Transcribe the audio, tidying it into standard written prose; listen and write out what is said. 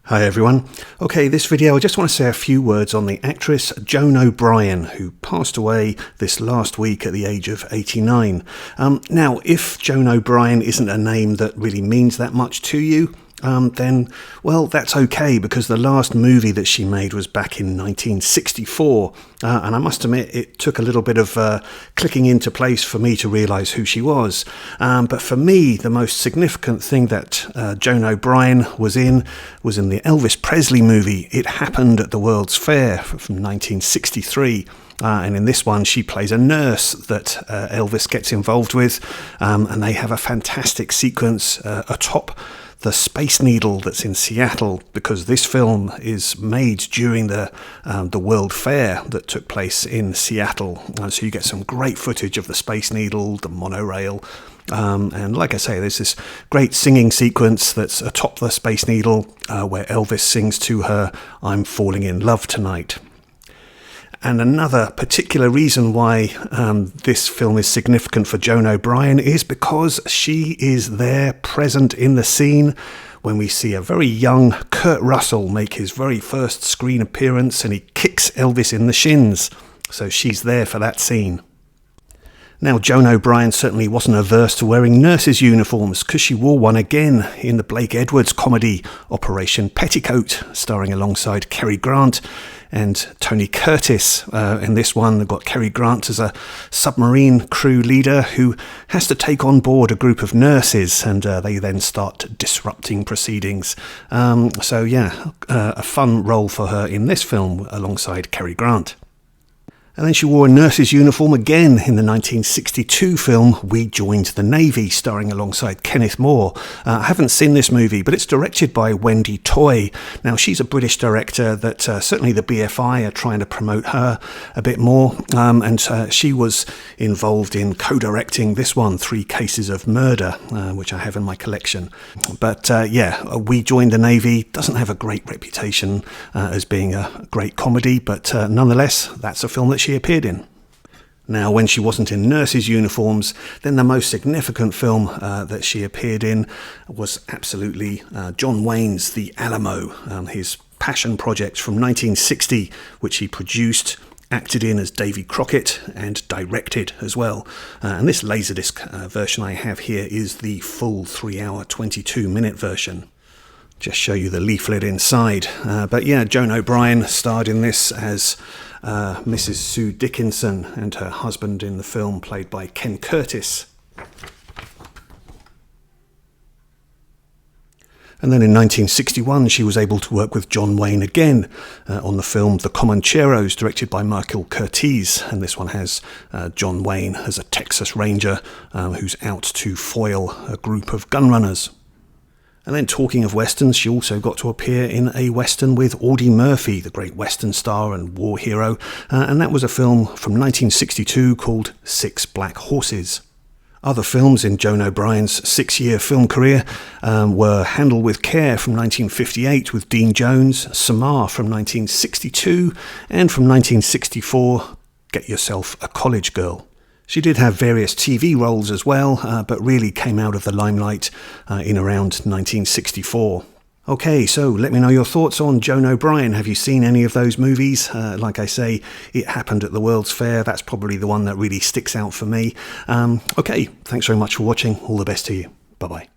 Hi everyone. Okay, this video I just want to say a few words on the actress Joan O'Brien, who passed away this last week at the age of 89. Now, if Joan O'Brien isn't a name that really means that much to you, then, well, that's okay, because the last movie that she made was back in 1964, and I must admit it took a little bit of clicking into place for me to realise who she was. But for me, the most significant thing that Joan O'Brien was in the Elvis Presley movie, It Happened at the World's Fair from 1963. And in this one, she plays a nurse that Elvis gets involved with, and they have a fantastic sequence atop the Space Needle that's in Seattle, because this film is made during the World Fair that took place in Seattle. So you get some great footage of the Space Needle, the monorail, and like I say, there's this great singing sequence that's atop the Space Needle where Elvis sings to her, "I'm falling in love tonight." And another particular reason why this film is significant for Joan O'Brien is because she is there, present in the scene, when we see a very young Kurt Russell make his very first screen appearance and he kicks Elvis in the shins. So she's there for that scene. Now, Joan O'Brien certainly wasn't averse to wearing nurses' uniforms, because she wore one again in the Blake Edwards comedy Operation Petticoat, starring alongside Cary Grant and Tony Curtis. In this one, they've got Cary Grant as a submarine crew leader who has to take on board a group of nurses, and they then start disrupting proceedings. So yeah, a fun role for her in this film alongside Cary Grant. And then she wore a nurse's uniform again in the 1962 film We Joined the Navy, starring alongside Kenneth More. I haven't seen this movie, but it's directed by Wendy Toy. Now, she's a British director that certainly the BFI are trying to promote her a bit more. And she was involved in co-directing this one, 3 Cases of Murder, which I have in my collection. But yeah, We Joined the Navy doesn't have a great reputation as being a great comedy, but nonetheless, that's a film that she appeared in. Now, when she wasn't in nurses' uniforms, then the most significant film that she appeared in was absolutely John Wayne's The Alamo, his passion project from 1960, which he produced, acted in as Davy Crockett, and directed as well. And this Laserdisc version I have here is the full 3-hour, 22-minute version. Just show you the leaflet inside. But yeah, Joan O'Brien starred in this as Mrs. Sue Dickinson, and her husband in the film, played by Ken Curtis. And then in 1961, she was able to work with John Wayne again on the film The Comancheros, directed by Michael Curtiz. And this one has John Wayne as a Texas Ranger who's out to foil a group of gunrunners. And then, talking of westerns, she also got to appear in a western with Audie Murphy, the great western star and war hero, and that was a film from 1962 called Six Black Horses. Other films in Joan O'Brien's 6-year film career were Handle with Care from 1958 with Dean Jones, Samar from 1962, and from 1964, Get Yourself a College Girl. She did have various TV roles as well, but really came out of the limelight in around 1964. Okay, so let me know your thoughts on Joan O'Brien. Have you seen any of those movies? Like I say, It Happened at the World's Fair. That's probably the one that really sticks out for me. Okay, thanks very much for watching. All the best to you. Bye-bye.